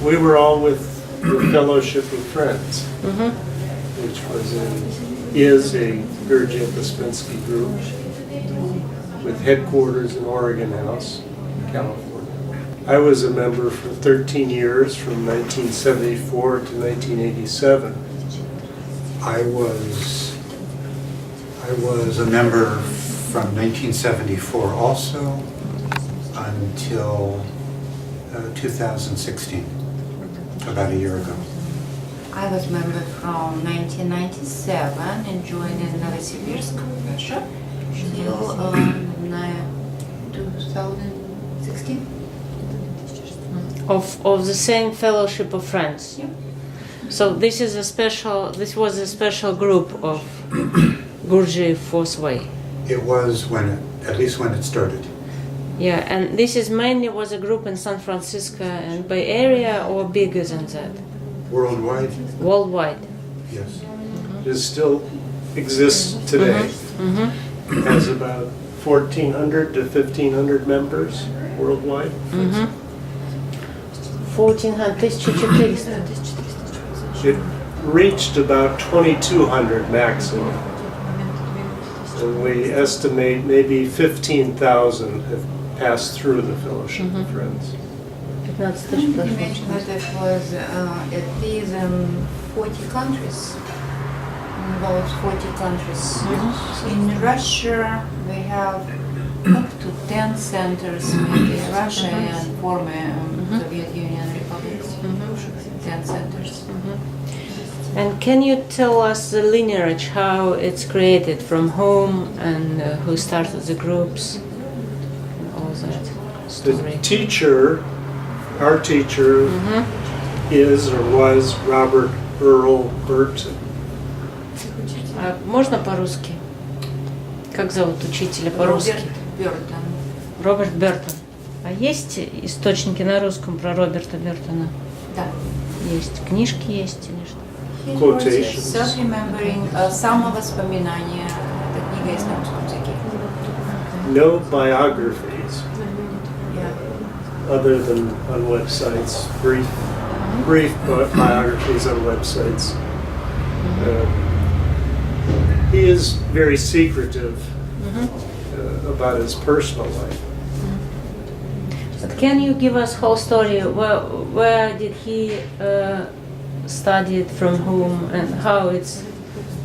We were all with the Fellowship of Friends, Mhm. which is a Gurdjieff Uspensky group with headquarters in Oregon House, California. I was a member for 13 years, from 1974 to 1987. I was a member from 1974 also until 2016, about a year ago. I was member from 1997 and joined in Novosibirsk, Russia, till 2016. Of the same Fellowship of Friends. Yeah. So this was a special group of Gurdjieff Fourth Way. It was at least when it started. Yeah, and this is mainly was a group in San Francisco and Bay Area, or bigger than that? Worldwide? Worldwide. Yes. It still exists today. Mm-hmm. It has about 1,400 to 1,500 members worldwide. Mm-hmm. 1400. It reached about 2,200 maximum. And we estimate maybe 15,000 have passed through the Fellowship of Friends. 15 You тысяч mentioned that it was at least in 40 countries. In about 40 countries. In Russia, we have up to 10 centers in Russia and former Soviet Union republics. 10 centers. And can you tell us the lineage, how it's created, from whom and who started the groups and all that The story? teacher, our teacher, is or was Robert Earl Burton. А можно по-русски? Как зовут учителя по-русски? Роберт Бертон. Роберт Бертон. А есть источники на русском про Роберта Бертона? Да. Есть. Книжки есть или что? Quotations. Self-remembering, самовоспоминания. Эта книга есть на русском языке. No biographies Yeah. other than on websites, brief biographies on websites. He is very secretive about his personal life. But can you give us whole story? Where did he study it, from whom, and how it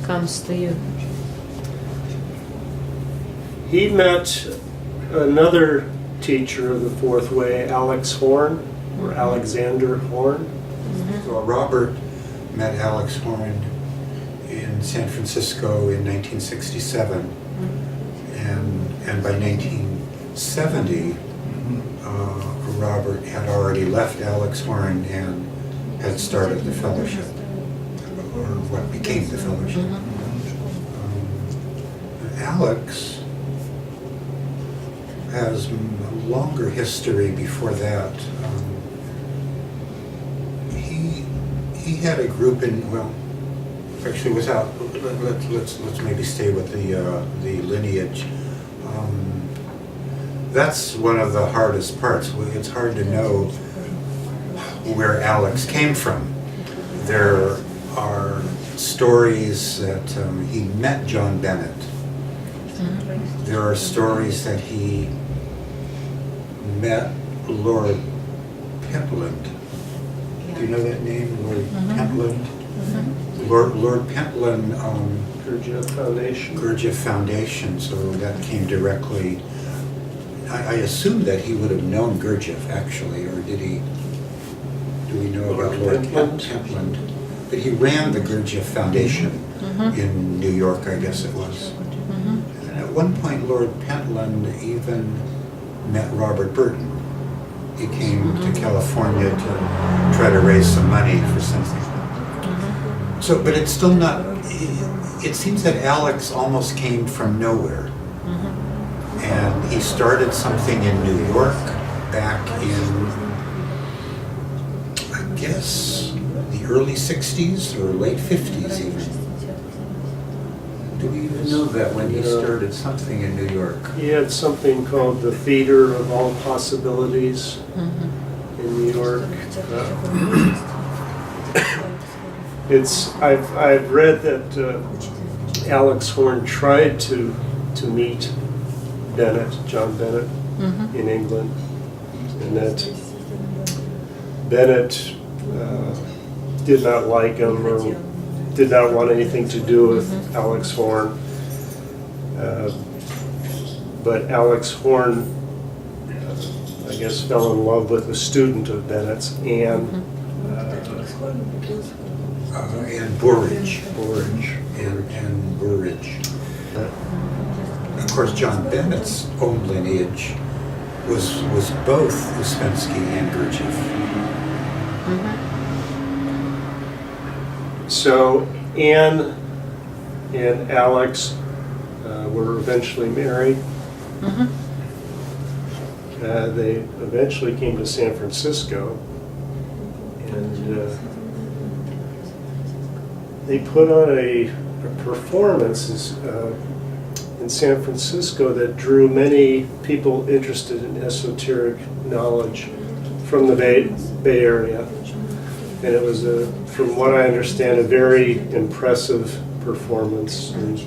comes to you? He met another teacher of the Fourth Way, Alex Horn, or Alexander Horn. Well, Robert met Alex Horn in San Francisco in 1967, and by 1970, Robert had already left Alex Horn and had started the fellowship, or what became the fellowship. Alex has a longer history before that. He had a group in, well, actually without, let's maybe stay with the lineage. That's one of the hardest parts. It's hard to know where Alex came from. There are stories that he met John Bennett. There are stories that he met Lord Pentland. Do you know that name, Lord Pentland? Lord Pentland, Gurdjieff Foundation. Gurdjieff Foundation, so that came directly. I assume that he would have known Gurdjieff actually, or did he? Do we know about Lord Pentland? But he ran the Gurdjieff Foundation in New York, I guess it was. And at one point, Lord Pentland even met Robert Burton. He came to California to try to raise some money for something. So, but it's still not. It seems that Alex almost came from nowhere. And he started something in New York back in, I guess, the early 60s or late 50s even. Do we even know that when he started something in New York? He had something called the Theater of All Possibilities. in New York. I've read that Alex Horn tried to meet John Bennett, in England, and that Bennett did not like him or did not want anything to do with Alex Horn. But Alex Horn, I guess, fell in love with a student of Bennett's, Anne. And Burridge. And Burridge. Of course, John Bennett's own lineage was both Uspensky and Gurdjieff. So Anne and Alex were eventually married. They eventually came to San Francisco, and they put on a performance in San Francisco that drew many people interested in esoteric knowledge from the Bay Area. And it was, from what I understand, a very impressive performance. And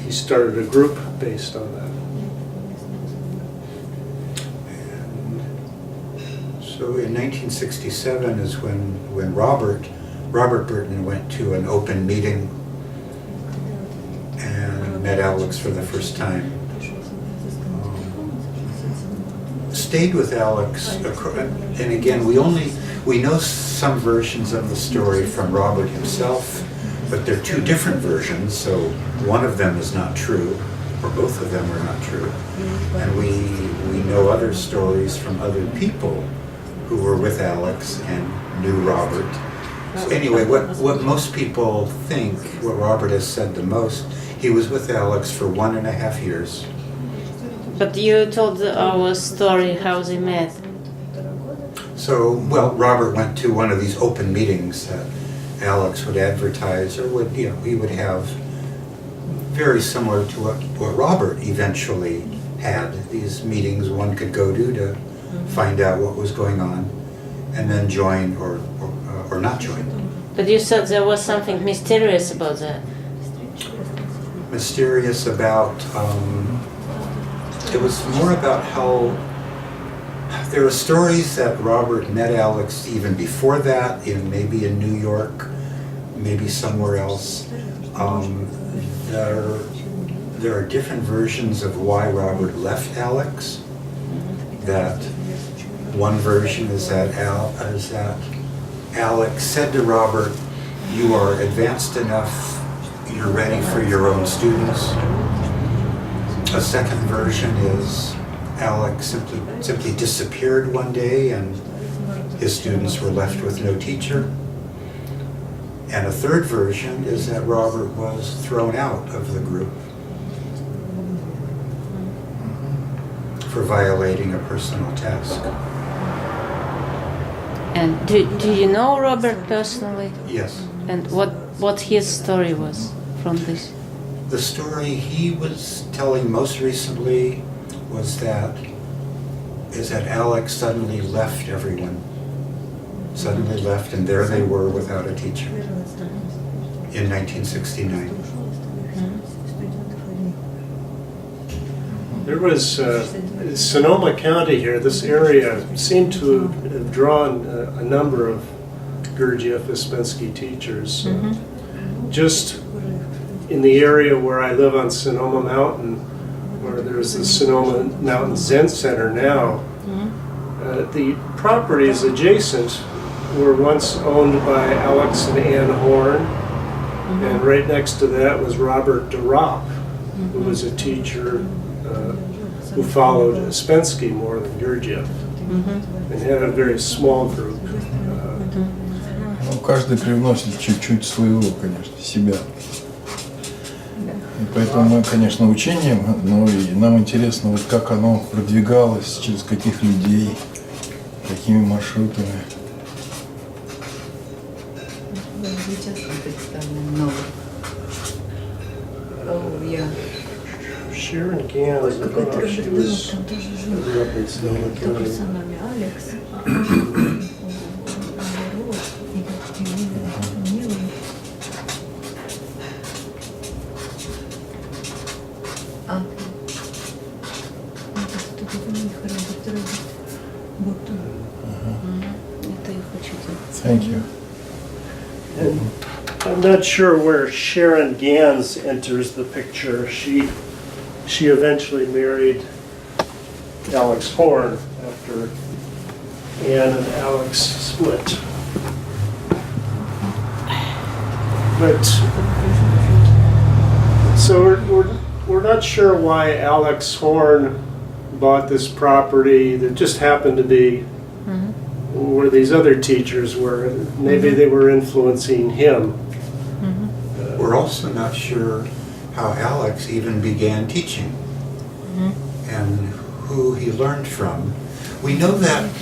he started a group based on that. So in 1967 is when Robert Burton went to an open meeting and met Alex for the first time. Stayed with Alex, and again, we know some versions of the story from Robert himself, but they're two different versions, so one of them is not true, or both of them are not true. And we know other stories from other people who were with Alex and knew Robert. So anyway, what most people think, what Robert has said the most, he was with Alex for 1.5 years. But you told our story how they met. So, well, Robert went to one of these open meetings that Alex would advertise, or he would have, very similar to what Robert eventually had. These meetings one could go to find out what was going on, and then join or not join. But you said there was something mysterious about that. Mysterious about, it was more about how there are stories that Robert met Alex even before that, maybe in New York, maybe somewhere else. There are different versions of why Robert left Alex. That one version is that Alex said to Robert, "You are advanced enough, you're ready for your own students." A second version is Alex simply disappeared one day and his students were left with no teacher. And a third version is that Robert was thrown out of the group for violating a personal task. And do you know Robert personally? Yes. And what his story was from this? The story he was telling most recently was that Alex suddenly left everyone. Suddenly left, and there they were without a teacher in 1969. There was Sonoma County here, this area seemed to have drawn a number of Gurdjieff Uspensky teachers. Just in the area where I live on Sonoma Mountain, where there's the Sonoma Mountain Zen Center now, the properties adjacent were once owned by Alex and Ann Horn, and right next to that was Robert DeRopp, who was a teacher who followed Uspensky more than Gurdjieff, and had a very small group. Ну, каждый привносит чуть-чуть своего, конечно, себя. И поэтому мы, конечно, учением, но и нам интересно, вот как оно продвигалось, через каких людей, какими маршрутами. Sharon Gans, I don't know if she was grew up in Sonoma County. Thank you. And I'm not sure where Sharon Gans enters the picture. She eventually married Alex Horn after Ann and Alex split. But so we're not sure why Alex Horn bought this property that just happened to be where these other teachers were. Maybe they were influencing him. We're also not sure how Alex even began teaching and who he learned from. We know that,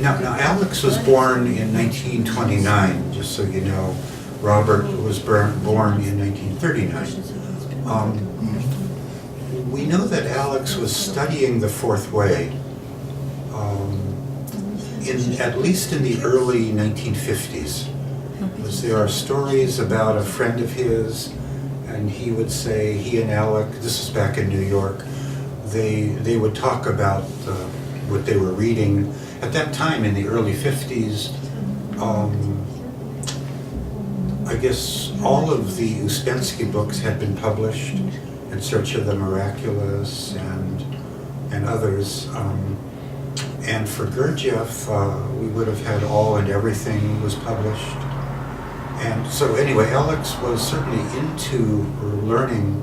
now Alex was born in 1929, just so you know. Robert was born in 1939. We know that Alex was studying the Fourth Way, at least in the early 1950s. Because there are stories about a friend of his, and he would say, he and Alex, this is back in New York, they would talk about what they were reading. At that time, in the early 50s, I guess all of the Uspensky books had been published, In Search of the Miraculous and others. And for Gurdjieff, we would have had All and Everything was published. And so anyway, Alex was certainly into learning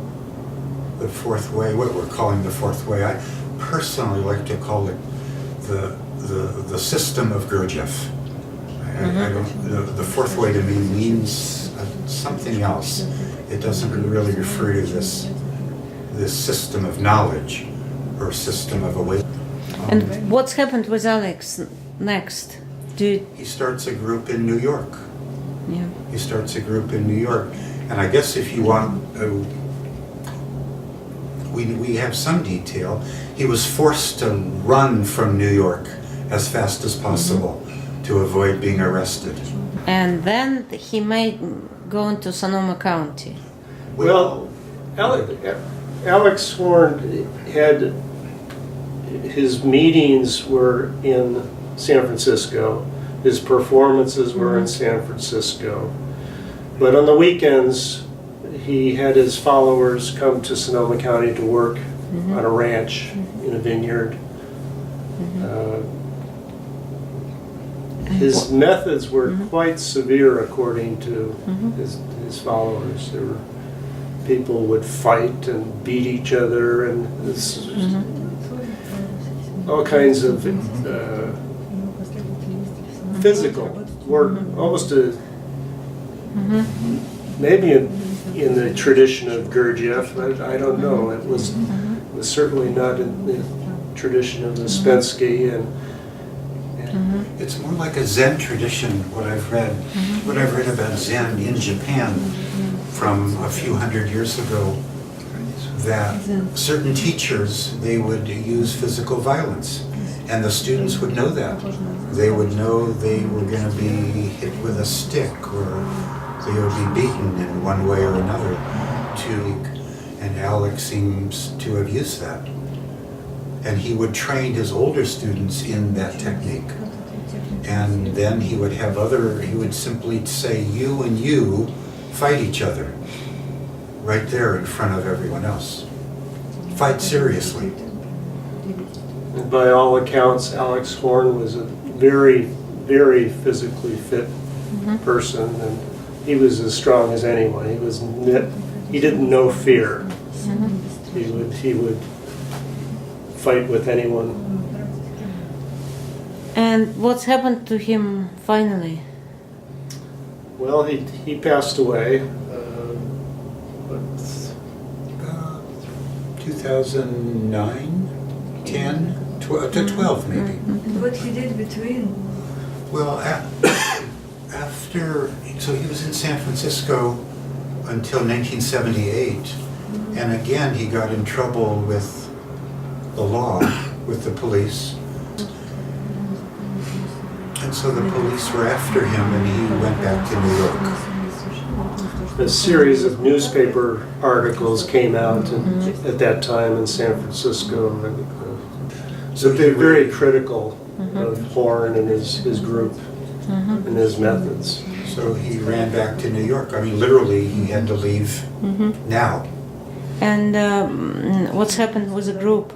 the Fourth Way, what we're calling the Fourth Way. I personally like to call it the system of Gurdjieff. I don't, the Fourth Way to me means something else. It doesn't really refer to this system of knowledge or system of awakening. And what's happened with Alex next? He starts a group in New York. Yeah. He starts a group in New York. And I guess if you want, we have some detail. He was forced to run from New York as fast as possible to avoid being arrested. And then he may go into Sonoma County. Well, Alex Horn had, his meetings were in San Francisco. His performances were in San Francisco. But on the weekends, he had his followers come to Sonoma County to work on a ranch in a vineyard. His methods were quite severe, according to his followers. There were people would fight and beat each other, and all kinds of physical work, almost maybe in the tradition of Gurdjieff. I don't know. It was certainly not in the tradition of Uspensky, and It's more like a Zen tradition, what I've read about Zen in Japan from a few hundred years ago, that certain teachers, they would use physical violence, and the students would know that. They would know they were going to be hit with a stick, or they would be beaten in one way or another. And Alex seems to have used that. And he would train his older students in that technique. And then he would have he would simply say, you and you fight each other right there in front of everyone else. Fight seriously. And by all accounts, Alex Horn was a very, very physically fit person, and he was as strong as anyone. He didn't know fear. He would fight with anyone. And what's happened to him finally? Well, he passed away. 2009, 10, to 12 maybe. What he did between? Well, so he was in San Francisco until 1978, And again, he got in trouble with the law, with the police. And so the police were after him and he went back to New York. A series of newspaper articles came out at that time in San Francisco. So they're very critical of Horn and his group and his methods. So he ran back to New York. I mean, literally, he had to leave now. And what's happened with the group?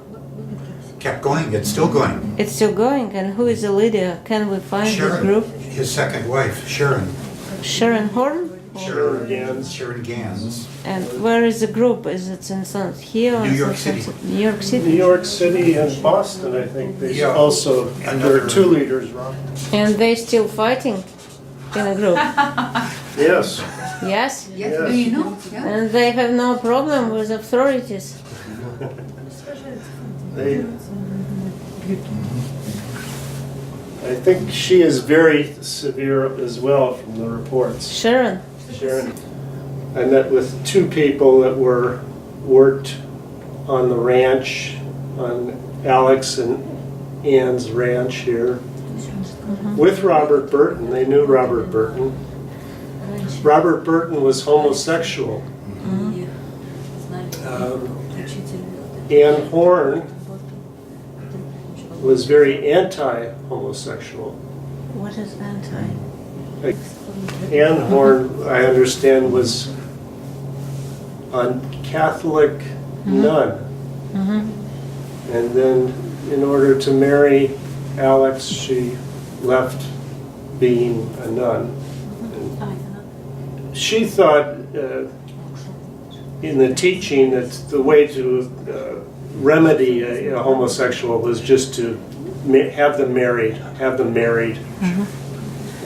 Kept going. It's still going. It's still going, and who is the leader? Can we find this Sharon, group? his second wife, Sharon. Sharon Horn? Sharon Gans. Sharon Gans. And where is the group? Is it in here? Or New York San City. New York City? New York City and Boston, I think. They Yeah. also, there are two leaders, Rob. And they still fighting in a group? Yes. Yes? Yes, Yes. do you know? Yeah. And they have no problem with authorities? They, I think she is very severe as well from the reports. Sharon? Sharon. I met with two people that worked on the ranch, on Alex and Ann's ranch here, with Robert Burton. They knew Robert Burton. Robert Burton was homosexual. Ann Horn was very anti-homosexual. What is anti? Ann Horn, I understand, was a Catholic nun. And then in order to marry Alex, she left being a nun. And she thought in the teaching that the way to remedy a homosexual was just to have them married,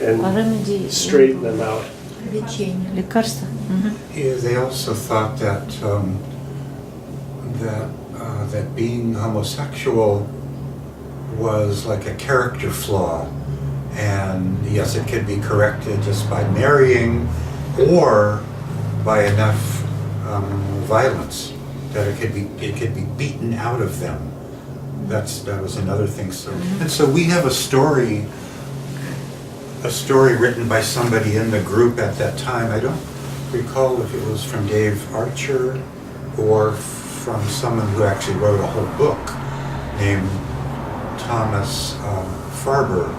and straighten them out. Лекарства. Yeah, they also thought that that being homosexual was like a character flaw, and yes, it could be corrected just by marrying or by enough violence that it could be beaten out of them. That was another thing. So and so we have a story written by somebody in the group at that time. I don't recall if it was from Dave Archer or from someone who actually wrote a whole book named Thomas Farber.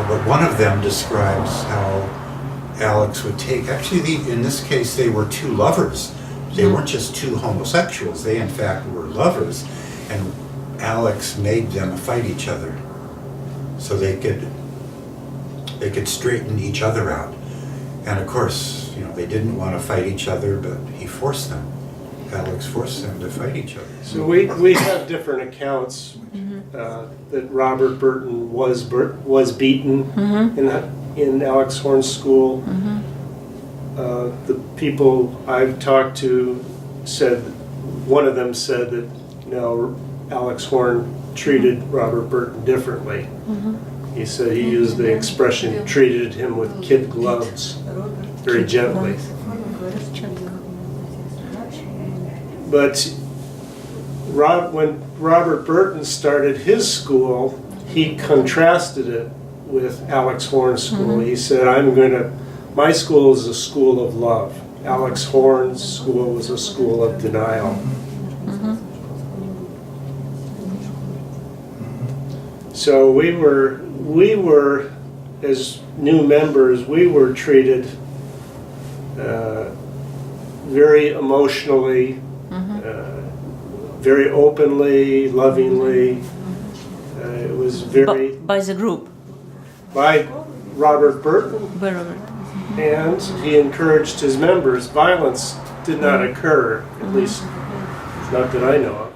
But one of them describes how Alex would take, actually in this case they were two lovers. They weren't just two homosexuals, they in fact were lovers, and Alex made them fight each other so they could straighten each other out. And of course, they didn't want to fight each other, but he forced them. Alex forced them to fight each other. So we have different accounts that Robert Burton was beaten in Alex Horn's school. The people I've talked to said, one of them said that Alex Horn treated Robert Burton differently. He said he used the expression, treated him with kid gloves, very gently. But when Robert Burton started his school, he contrasted it with Alex Horn's school. He said, my school is a school of love. Alex Horn's school was a school of denial. So we were, as new members, we were treated very emotionally, very openly, lovingly. It was very... By the group? By Robert Burton. By Robert. And he encouraged his members. Violence did not occur, at least not that I know of.